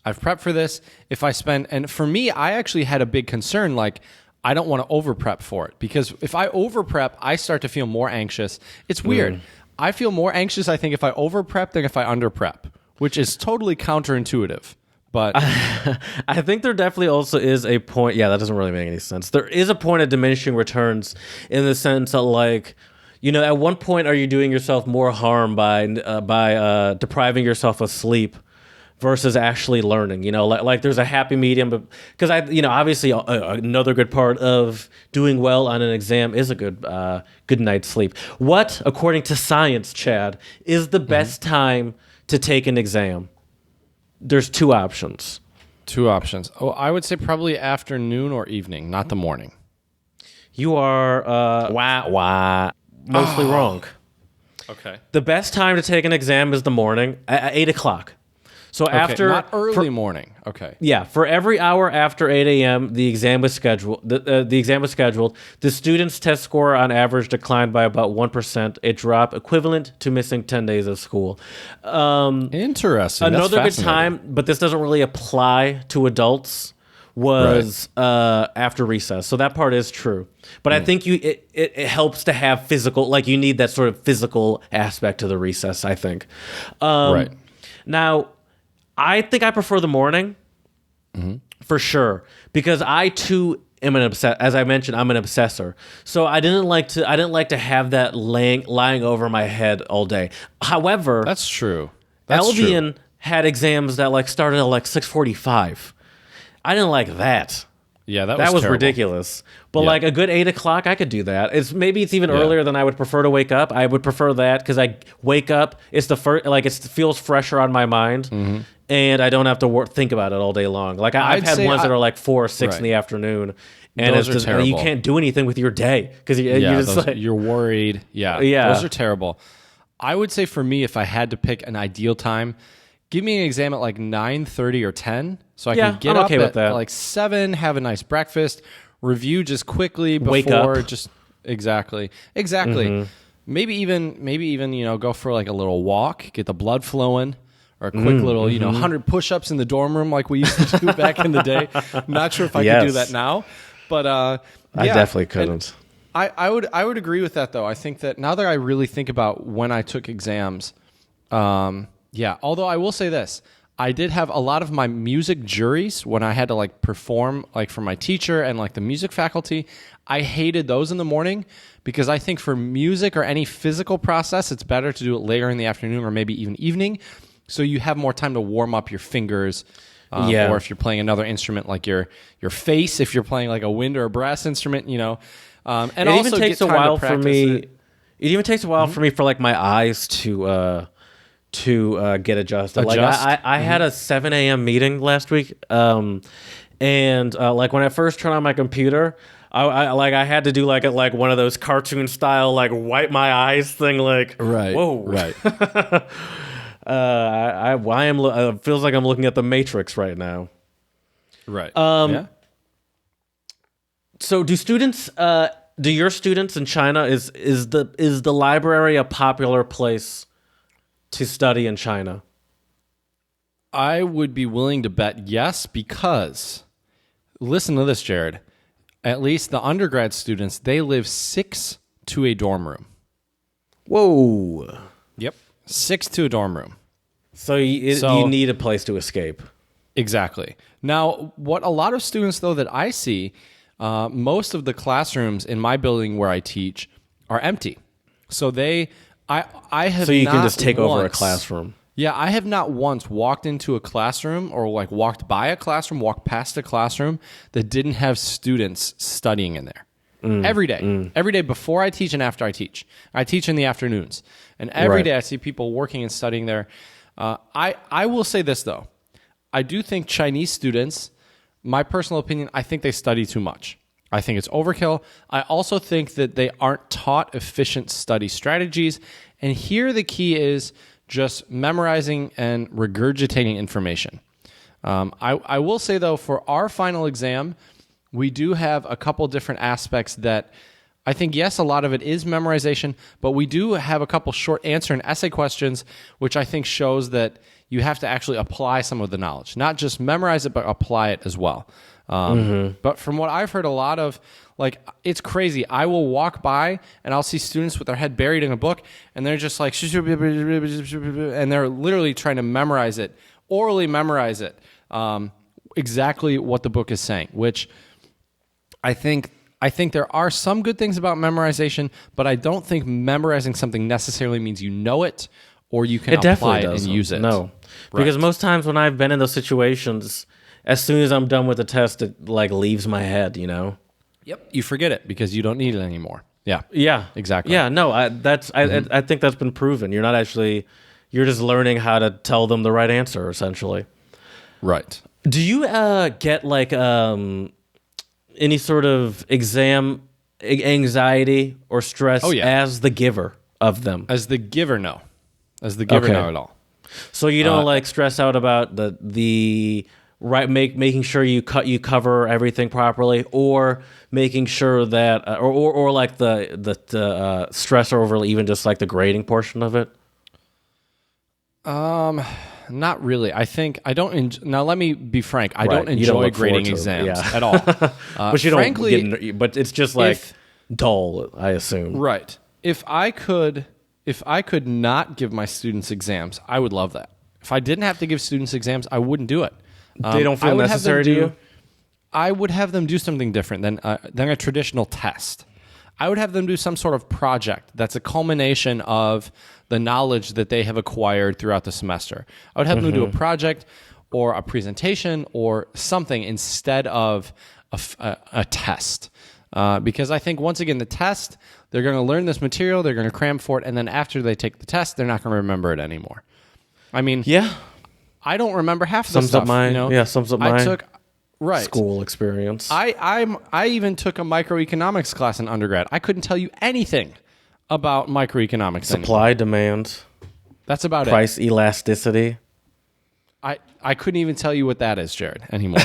I've prepped for this. And for me, I actually had a big concern, like, I don't want to over prep for it because if I over prep, I start to feel more anxious. It's weird. I feel more anxious, I think, if I over prep than if I under prep, which is totally counterintuitive. But I think there definitely also is a point. Yeah, that doesn't really make any sense. There is a point of diminishing returns in the sense that, like, at one point, are you doing yourself more harm by depriving yourself of sleep versus actually learning. Like there's a happy medium, but because obviously another good part of doing well on an exam is a good night's sleep. What, according to science, Chad, is the best time to take an exam? There's two options. Two options. Oh, I would say probably afternoon or evening, not the morning. You are mostly wrong. Okay. The best time to take an exam is the morning at 8 o'clock. So after not early morning. Okay. Yeah, for every hour after 8 a.m., the exam was scheduled. The exam was scheduled. The student's test score on average declined by about 1%, a drop equivalent to missing 10 days of school. Interesting. Another good time, but this doesn't really apply to adults, was after recess. So that part is true. But I think it helps to have physical, like you need that sort of physical aspect to the recess, I think. Right. Now, I think I prefer the morning for sure, because I too am as I mentioned, I'm an obsessor. So I didn't like to have that lying over my head all day. However, that's true. Albion had exams that like started at like 6:45. I didn't like that. Yeah, that was terrible. Ridiculous. But like a good 8 o'clock, I could do that. It's even earlier than I would prefer to wake up. I would prefer that because I wake up. It's the first, like it feels fresher on my mind, and I don't have to think about it all day long. Like I've had ones that are like 4 or 6 in the afternoon, and those it's just, are terrible. you can't do anything with your day because you're worried. Yeah, those are terrible. I would say for me, if I had to pick an ideal time, give me an exam at like 9:30 or 10, so I can get up at like 7, have a nice breakfast, review just quickly before. Wake up. Just exactly. Maybe even go for like a little walk, get the blood flowing, or a quick little 100 push-ups in the dorm room like we used to do back in the day. I'm not sure if I could do that now, but I definitely couldn't. I would agree with that though. I think that now that I really think about when I took exams. Although I will say this, I did have a lot of my music juries when I had to like perform like for my teacher and like the music faculty. I hated those in the morning because I think for music or any physical process, it's better to do it later in the afternoon or maybe even evening, so you have more time to warm up your fingers. Or if you're playing another instrument like your face, if you're playing like a wind or a brass instrument, and it also even takes a while for me. It even takes a while for me for like my eyes to get adjusted. Like I had a 7 a.m. meeting last week, and like when I first turned on my computer, I had to do like one of those cartoon style like wipe my eyes thing. Like whoa, right. Feels like I'm looking at the Matrix right now. Right. So do your students in China, is the library a popular place to study in China? I would be willing to bet yes, because listen to this, Jared. At least the undergrad students, they live 6 to a dorm room. Whoa. Yep. 6 to a dorm room. So you need a place to escape. Exactly. Now, what a lot of students, though, that I see, most of the classrooms in my building where I teach are empty. So I have. So you not can just take once, over a classroom. Yeah, I have not once walked into a classroom or like walked by a classroom, walked past a classroom that didn't have students studying in there. Every day before I teach and after I teach. I teach in the afternoons, and every day I see people working and studying there. I will say this though, I do think Chinese students, my personal opinion, I think they study too much. I think it's overkill. I also think that they aren't taught efficient study strategies. And here the key is just memorizing and regurgitating information. I will say, though, for our final exam, we do have a couple different aspects that I think, yes, a lot of it is memorization, but we do have a couple short answer and essay questions, which I think shows that you have to actually apply some of the knowledge. Not just memorize it, but apply it as well. But from what I've heard, a lot of, like, it's crazy. I will walk by and I'll see students with their head buried in a book, and they're just like, and they're literally trying to memorize it, orally memorize it, exactly what the book is saying, which I think there are some good things about memorization, but I don't think memorizing something necessarily means you know it or you can apply it and use it. No. Because Right. most times when I've been in those situations, as soon as I'm done with the test, it like leaves my head, you know? Yep. You forget it because you don't need it anymore. Yeah. Yeah. Exactly. Yeah, no, I think that's been proven. You're just learning how to tell them the right answer, essentially. Right. Do you get like any sort of exam anxiety or stress Oh, yeah. as the giver of them? As the giver, no. As the giver, Okay. not at all. So you don't like stress out about the right making sure you cover everything properly, or making sure that or like the stress over even just like the grading portion of it. Not really. I think I don't. Now, let me be frank. I Right. don't You don't enjoy look forward grading to it, exams yeah. at all. But you frankly, don't get, but it's just like if- dull, I assume. right. If I could not give my students exams, I would love that. If I didn't have to give students exams, I wouldn't do it. They don't I feel would have them necessary to you? I would have them do something different than a traditional test. I would have them do some sort of project that's a culmination of the knowledge that they have acquired throughout the semester. I would have them do a project or a presentation or something instead of a test. Because I think, once again, the test, they're going to learn this material, they're going to cram for it, and then after they take the test, they're not going to remember it anymore. I mean, Yeah. I don't remember half of the Sums stuff. up my I took school experience. I even took a microeconomics class in undergrad. I couldn't tell you anything about microeconomics anymore. Supply, demand, That's about it. price elasticity. I couldn't even tell you what that is, Jared, anymore.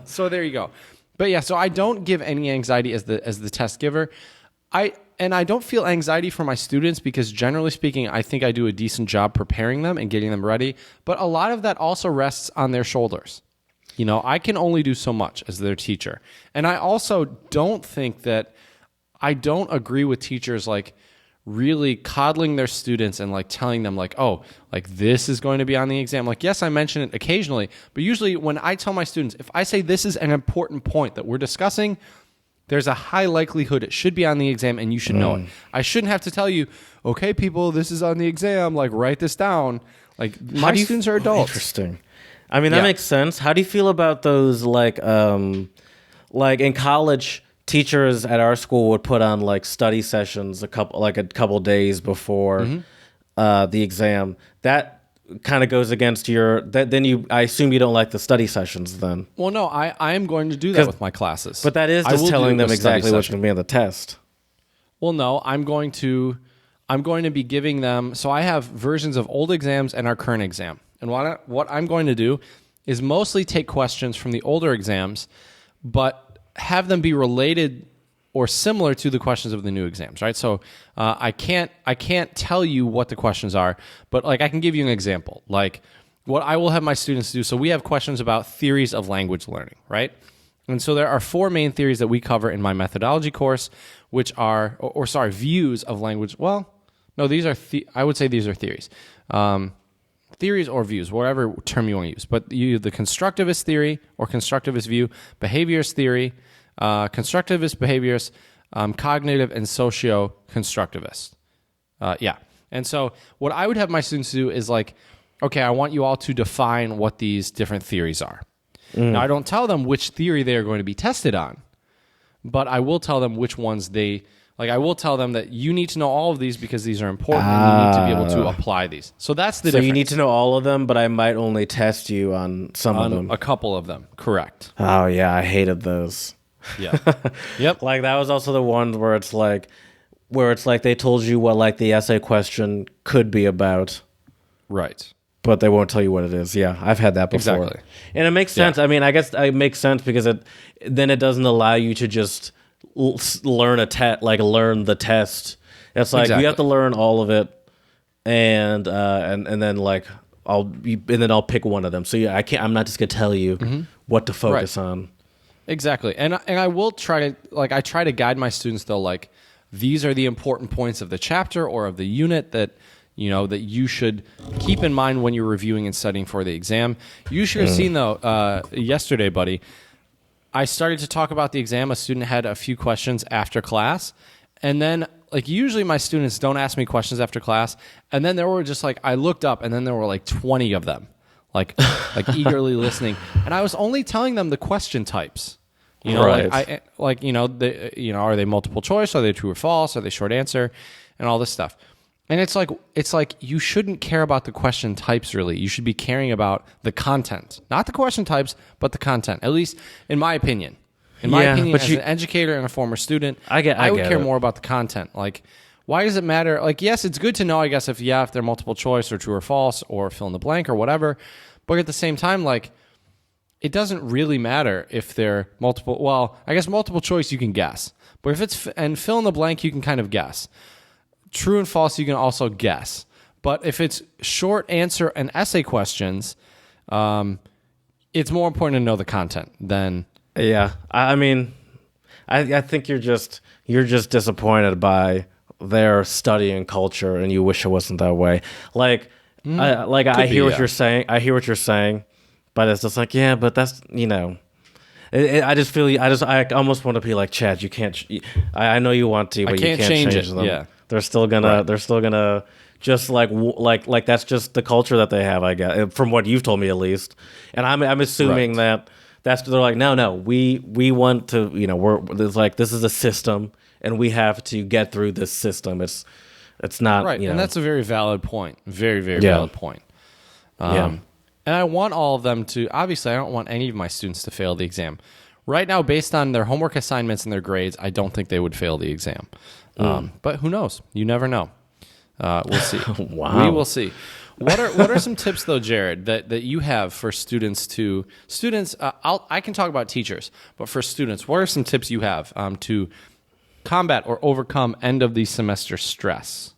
So there you go. But yeah, so I don't give any anxiety as the test giver. I don't feel anxiety for my students because, generally speaking, I think I do a decent job preparing them and getting them ready. But a lot of that also rests on their shoulders. You know, I can only do so much as their teacher. And I also don't think that I don't agree with teachers like really coddling their students and like telling them like, oh, like this is going to be on the exam. Like, yes, I mention it occasionally, but usually when I tell my students, if I say this is an important point that we're discussing, there's a high likelihood it should be on the exam and you should know it. I shouldn't have to tell you, okay, people, this is on the exam, like write this down. Like, my students are adults. Interesting. I mean, that Yeah. makes sense. How do you feel about those like in college, teachers at our school would put on like study sessions a couple days before the exam. That kind of goes against your I assume you don't like the study sessions then. Well, no, I am going to do that with my classes. But that is I just will telling do them a study exactly what's session. going to be on the test. Well, no, I'm going to be giving them. So I have versions of old exams and our current exam. And what I'm going to do is mostly take questions from the older exams, but have them be related or similar to the questions of the new exams, right? So I can't tell you what the questions are, but like I can give you an example. Like what I will have my students do. So we have questions about theories of language learning, right? And so there are four main theories that we cover in my methodology course, which are, views of language. Well, no, these are, I would say these are theories. Theories or views, whatever term you want to use. But the constructivist theory or constructivist view, behaviorist theory, constructivist behaviorist, cognitive and socio-constructivist. Yeah. And so what I would have my students do is like, okay, I want you all to define what these different theories are. Now, I don't tell them which theory they are going to be tested on, but I will tell them which ones I will tell them that you need to know all of these because these are important and you need to be able to apply these. So that's the difference. So you need to know all of them, but I might only test you on some of them. A couple of them, correct. Oh, yeah, I hated those. Yeah. Yep. Like, that was also the one where it's like they told you what, like, the essay question could be about. Right. But they won't tell you what it is. Yeah, I've had that before. Exactly. And it makes sense. Yeah. I mean, I guess it makes sense because then it doesn't allow you to just learn the test. It's like you have to learn all of it, and then like I'll pick one of them. So yeah, I'm not just gonna tell you what to focus on. Exactly. And I will try to guide my students though, like these are the important points of the chapter or of the unit that that you should keep in mind when you're reviewing and studying for the exam. You should have seen though yesterday, buddy. I started to talk about the exam. A student had a few questions after class, and then like usually my students don't ask me questions after class, and then there were just like I looked up, and then there were like 20 of them, like eagerly listening, and I was only telling them the question types. You know, Right. are they multiple choice? Are they true or false? Are they short answer? And all this stuff. And it's like you shouldn't care about the question types really. You should be caring about the content, not the question types, but the content. At least in my opinion. In my opinion, as an educator and a former student, I would care more about the content. Like, why does it matter? Like, yes, it's good to know, I guess, if they're multiple choice or true or false or fill in the blank or whatever. But at the same time, like, it doesn't really matter if they're multiple. Well, I guess multiple choice you can guess, but if it's and fill in the blank, you can kind of guess. True and false, you can also guess. But if it's short answer and essay questions, it's more important to know the content than. Yeah, I mean, I think you're just disappointed by their studying culture, and you wish it wasn't that way. Like, I hear what you're saying. I hear what you're saying. But it's just like, yeah, but that's, you know, I just feel, I almost want to be like, Chad, you can't, I know you want to, but you can't change them. Yeah. They're still gonna just like that's just the culture that they have, I guess, from what you've told me at least. And I'm assuming they're like, no, we want to, you know, it's like, this is a system and we have to get through this system. It's not, right. You know. And that's a very valid point. Very, very valid point. And I want all of them to, obviously, I don't want any of my students to fail the exam. Right now, based on their homework assignments and their grades, I don't think they would fail the exam. But who knows? You never know. We'll see. Wow. We will see. What are some tips, though, Jared, that you have for students? I can talk about teachers, but for students, what are some tips you have to combat or overcome end of the semester stress?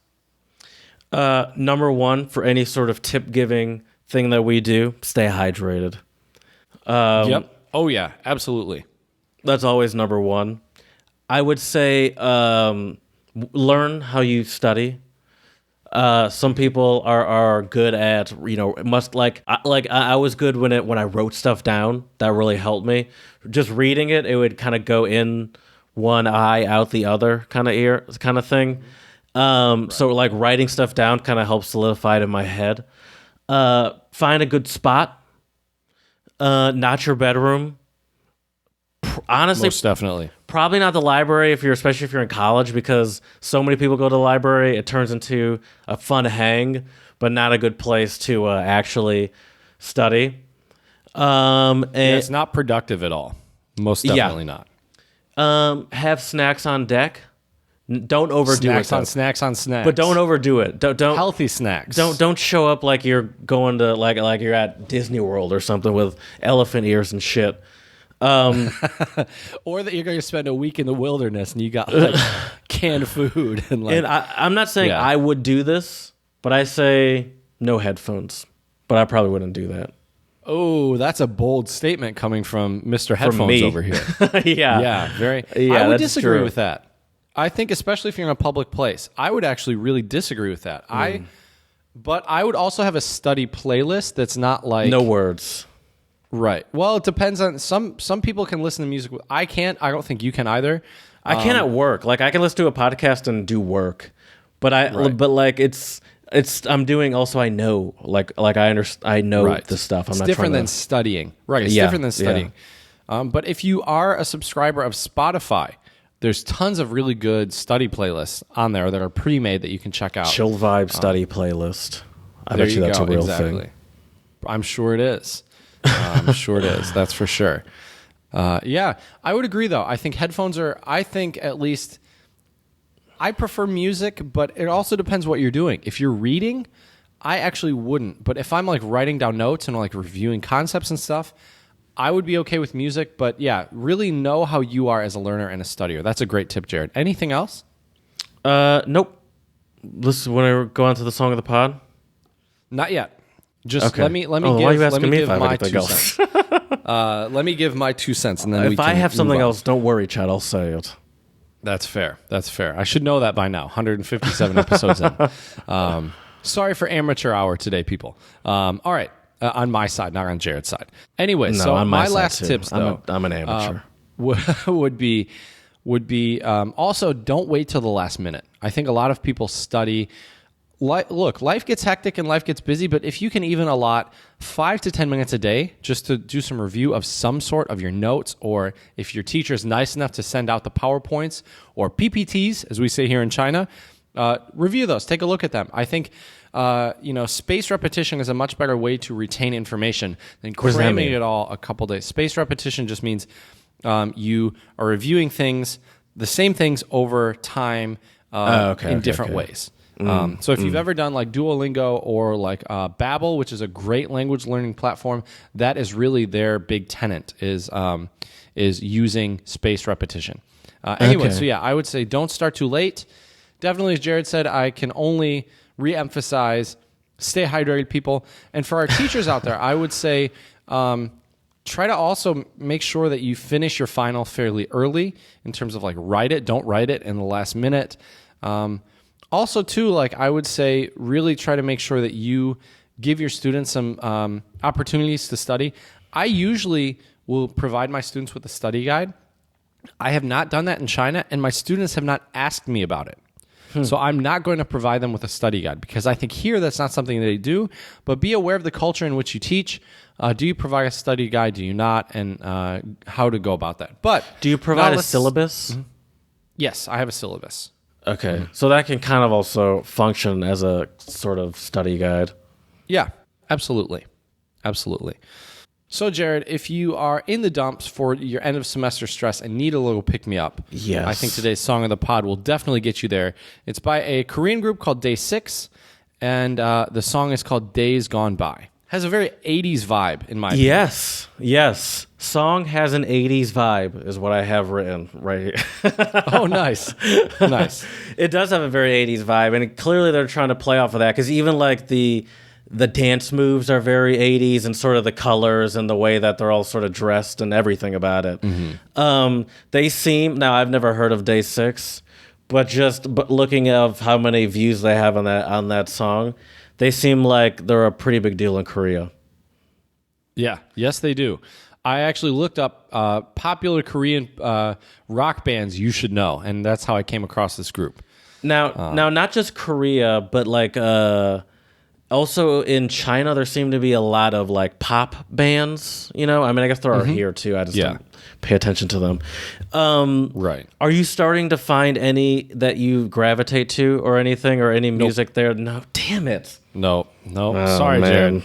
Number one, for any sort of tip giving thing that we do, stay hydrated. Yep. Oh yeah, absolutely. That's always number one. I would say learn how you study. Some people are good at, you know, I was good when I wrote stuff down. That really helped me. Just reading it would kind of go in one eye out the other kind of ear kind of thing. So like writing stuff down kind of helps solidify it in my head. Find a good spot. Not your bedroom. Honestly, most definitely. Probably not the library especially if you're in college, because so many people go to the library. It turns into a fun hang, but not a good place to actually study. And it's not productive at all. Most definitely not. Have snacks on deck. Don't overdo snacks on snacks. But don't overdo it. Don't healthy snacks. Don't show up like you're going to like you're at Disney World or something with elephant ears and shit. Or that you're going to spend a week in the wilderness and you got like canned food and like. And I'm not saying I would do this, but I say no headphones. But I probably wouldn't do that. Oh, that's a bold statement coming from Mr. Headphones over here. Yeah, very. Yeah, I would that's disagree true. with that. I think especially if you're in a public place, I would actually really disagree with that. But I would also have a study playlist that's not like no words. Right. Well, it depends on some people can listen to music. I can't. I don't think you can either. I can at work. Like I can listen to a podcast and do work, but I'm doing also. I know I know the stuff. It's different than studying. Right. It's different than studying. But if you are a subscriber of Spotify, there's tons of really good study playlists on there that are pre-made that you can check out. Chill vibe study playlist. I bet you that's a real thing. I'm sure it is. I'm sure it is. That's for sure. I would agree though. I think headphones I prefer music, but it also depends what you're doing. If you're reading, I actually wouldn't. But if I'm like writing down notes and like reviewing concepts and stuff, I would be okay with music. But yeah, really know how you are as a learner and a studier. That's a great tip, Jared. Anything else? Nope. Let's go on to the song of the pod. Not yet. Just okay. let me give my 2 cents. Let me give my 2 cents, and then if I have something else, don't worry, Chad. I'll say it. That's fair. I should know that by now. 157 episodes in. Sorry for amateur hour today, people. All right, on my side, not on Jared's side. Anyway, so my last tips, though, I'm an amateur. Would be would be also don't wait till the last minute. I think a lot of people study. Look, life gets hectic and life gets busy, but if you can even allot 5 to 10 minutes a day just to do some review of some sort of your notes, or if your teacher is nice enough to send out the PowerPoints or PPTs, as we say here in China, review those. Take a look at them. I think spaced repetition is a much better way to retain information than cramming it all a couple days. Spaced repetition just means you are reviewing things, the same things over time in different ways. So if you've ever done like Duolingo or like Babbel, which is a great language learning platform, that is really their big tenet is using spaced repetition. So yeah, I would say don't start too late. Definitely, as Jared said, I can only re-emphasize stay hydrated, people. And for our teachers out there, I would say try to also make sure that you finish your final fairly early in terms of like don't write it in the last minute. Also, too, like I would say, really try to make sure that you give your students some opportunities to study. I usually will provide my students with a study guide. I have not done that in China, and my students have not asked me about it. So I'm not going to provide them with a study guide because I think here that's not something they do. But be aware of the culture in which you teach. Do you provide a study guide? Do you not? And how to go about that. But do you provide a syllabus? Mm-hmm. Yes, I have a syllabus. Okay, so that can kind of also function as a sort of study guide. Yeah, absolutely. So, Jared, if you are in the dumps for your end of semester stress and need a little pick-me-up, yes, I think today's Song of the Pod will definitely get you there. It's by a Korean group called Day 6, and the song is called Days Gone By. Has a very 80s vibe, in my opinion. Yes. Song has an 80s vibe, is what I have written right here. Oh, nice. It does have a very 80s vibe, and clearly they're trying to play off of that, because even like the dance moves are very 80s, and sort of the colors and the way that they're all sort of dressed and everything about it. Mm-hmm. They seem, now I've never heard of Day 6, but looking at how many views they have on that song, they seem like they're a pretty big deal in Korea. Yeah, yes, they do. I actually looked up popular Korean rock bands you should know, and that's how I came across this group. Now, not just Korea, but like also in China, there seem to be a lot of like pop bands. I mean, I guess there are here too. I just don't pay attention to them. Right. Are you starting to find any that you gravitate to, or anything, or any music there? No, damn it. No. Sorry, man. Jared.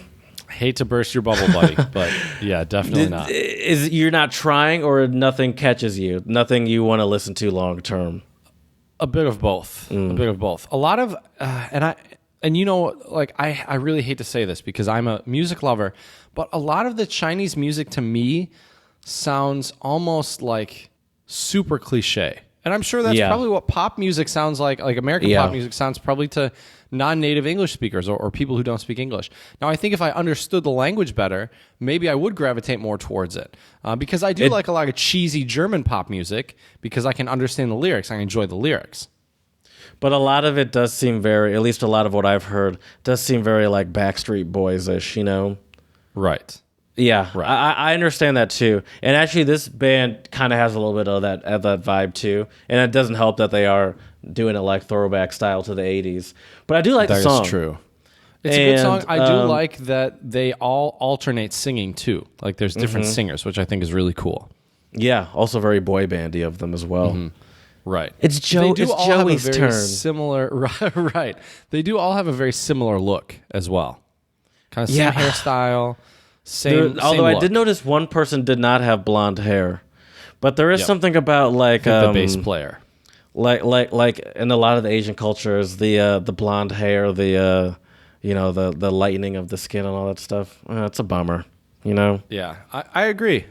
I hate to burst your bubble, buddy, but yeah, definitely not. You're not trying, or nothing catches you? Nothing you want to listen to long term? A bit of both. A lot of, I really hate to say this because I'm a music lover, but a lot of the Chinese music to me sounds almost like super cliche. And I'm sure that's probably what pop music sounds like American pop music sounds probably to non-native English speakers or people who don't speak English. Now, I think if I understood the language better, maybe I would gravitate more towards it. Because I do like a lot of cheesy German pop music because I can understand the lyrics. I enjoy the lyrics. But a lot of it does seem very, at least a lot of what I've heard, does seem very like Backstreet Boys-ish, Right. Yeah, right. I understand that too. And actually, this band kind of has a little bit of that vibe too. And it doesn't help that they are doing it like throwback style to the 80s. But I do like the song. That's true. It's a good song. I do like that they all alternate singing too. Like there's different singers, which I think is really cool. Yeah, also very boy bandy of them as well. Mm-hmm. Right. It's Joey's turn. Similar, right. They do all have a very similar look as well. Kind of same hairstyle. Same although look. I did notice one person did not have blonde hair, but there is something about like the bass player, like in a lot of the Asian cultures, the blonde hair, the lightening of the skin and all that stuff. It's a bummer, Yeah, I agree.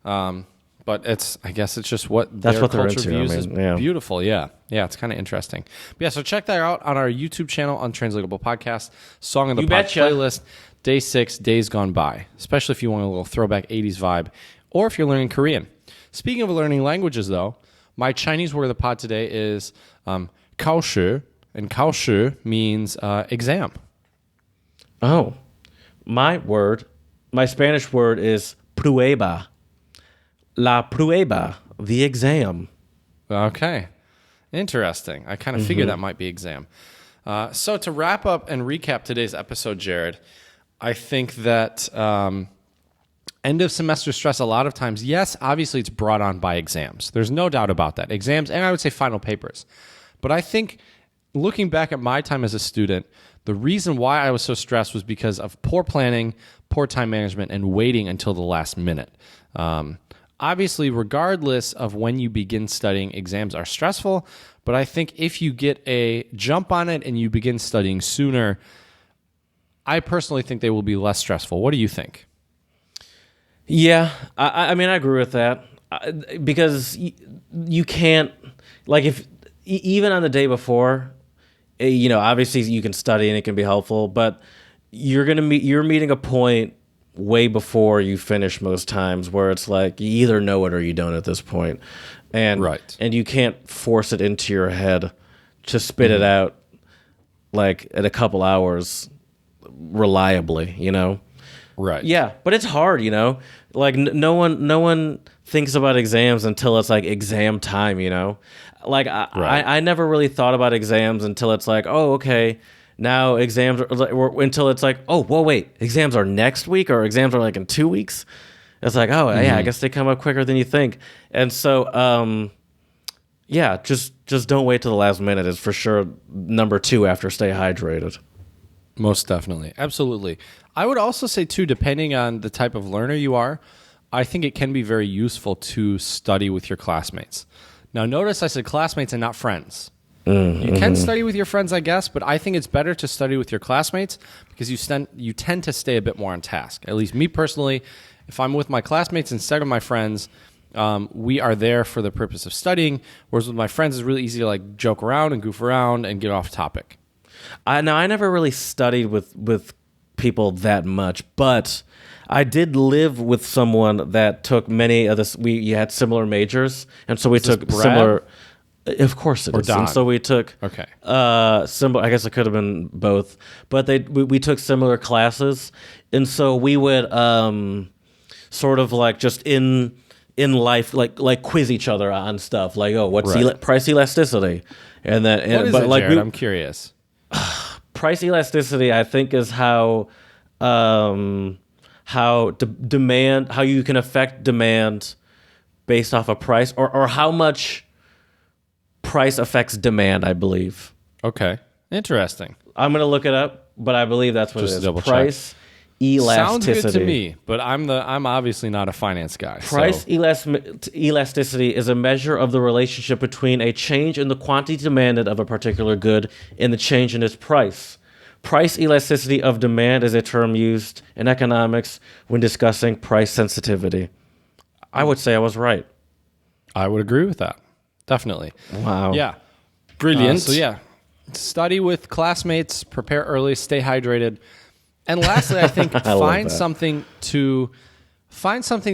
But I guess it's just what that's their what they're culture into. views is beautiful. Yeah, it's kind of interesting. But yeah, so check that out on our YouTube channel, Untranslatable Podcast, Song of the Pod playlist. Day 6, Days Gone By, especially if you want a little throwback 80s vibe, or if you're learning Korean. Speaking of learning languages, though, my Chinese word of the pod today is kaoshi, and kaoshi means exam. Oh, my Spanish word is prueba. La prueba, the exam. Okay. Interesting. I kind of figured that might be exam. So to wrap up and recap today's episode, Jared, I think that end of semester stress a lot of times, yes, obviously it's brought on by exams. There's no doubt about that. Exams, and I would say final papers. But I think looking back at my time as a student, the reason why I was so stressed was because of poor planning, poor time management, and waiting until the last minute. Obviously, regardless of when you begin studying, exams are stressful. But I think if you get a jump on it and you begin studying sooner, I personally think they will be less stressful. What do you think? Yeah, I mean, I agree with that because you can't, like, if even on the day before, obviously you can study and it can be helpful, but you're meeting a point way before you finish most times where it's like you either know it or you don't at this point, and you can't force it into your head to spit it out like at a couple hours reliably, Right. Yeah, but it's hard, Like no one thinks about exams until it's like exam time, Like I never really thought about exams until it's like, oh, okay, now exams are, until it's like, oh, well, wait, exams are next week or exams are like in 2 weeks. It's like, oh, yeah, I guess they come up quicker than you think. And so, yeah, just don't wait till the last minute is for sure number 2 after stay hydrated. Most definitely. Absolutely. I would also say, too, depending on the type of learner you are, I think it can be very useful to study with your classmates. Now, notice I said classmates and not friends. You can study with your friends, I guess, but I think it's better to study with your classmates because you tend to stay a bit more on task. At least me personally, if I'm with my classmates instead of my friends, we are there for the purpose of studying, whereas with my friends, it's really easy to like joke around and goof around and get off topic. I never really studied with people that much, but I did live with someone that took many of this. We had similar majors, and so we took similar. Of course it is. Don? And so we took similar. I guess it could have been both, but we took similar classes, and so we would sort of like just in life like quiz each other on stuff like, oh, what's price elasticity, and then what is it, like Jared? I'm curious. Price elasticity, I think, is how demand, how you can affect demand based off of price, or how much price affects demand, I believe. Okay. Interesting. I'm going to look it up, but I believe that's what Just it is. Price elasticity. Sounds good to me, but I'm obviously not a finance guy. Price elasticity is a measure of the relationship between a change in the quantity demanded of a particular good and the change in its price. Price elasticity of demand is a term used in economics when discussing price sensitivity. I would say I was right. I would agree with that. Definitely. Wow. Yeah. Brilliant. So yeah, study with classmates, prepare early, stay hydrated. And lastly, I think find something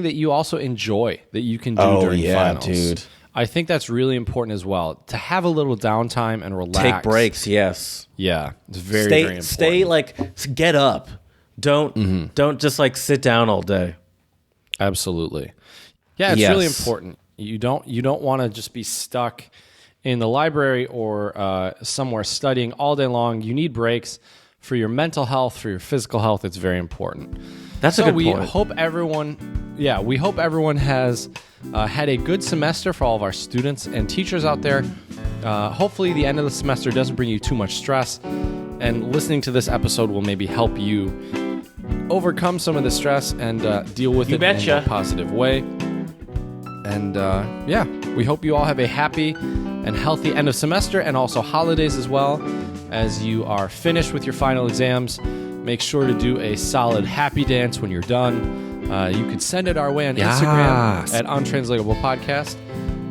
that you also enjoy that you can do during finals. Dude. I think that's really important as well, to have a little downtime and relax. Take breaks, yes. Yeah, it's very important. Stay like, get up. Don't just like sit down all day. Absolutely. Yeah, it's really important. You don't want to just be stuck in the library or somewhere studying all day long. You need breaks for your mental health, for your physical health. It's very important. That's a good point. We hope everyone has had a good semester for all of our students and teachers out there. Hopefully the end of the semester doesn't bring you too much stress, and listening to this episode will maybe help you overcome some of the stress and deal with it in a positive way. And we hope you all have a happy and healthy end of semester and also holidays as well. As you are finished with your final exams, make sure to do a solid happy dance when you're done. You could send it our way on Instagram at Untranslatable Podcast,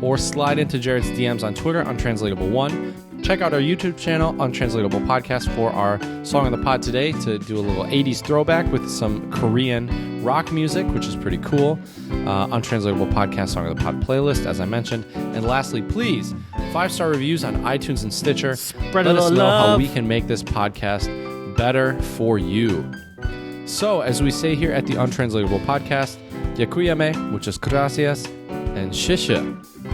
or slide into Jared's DMs on Twitter, Untranslatable1. Check out our YouTube channel, Untranslatable Podcast, for our Song of the Pod today, to do a little 80s throwback with some Korean rock music, which is pretty cool. Untranslatable Podcast Song of the Pod playlist, as I mentioned. And lastly, please, 5-star reviews on iTunes and Stitcher. Let us know how we can make this podcast better for you. So, as we say here at the Untranslatable Podcast, Yakuyame, muchas gracias. and Shisha.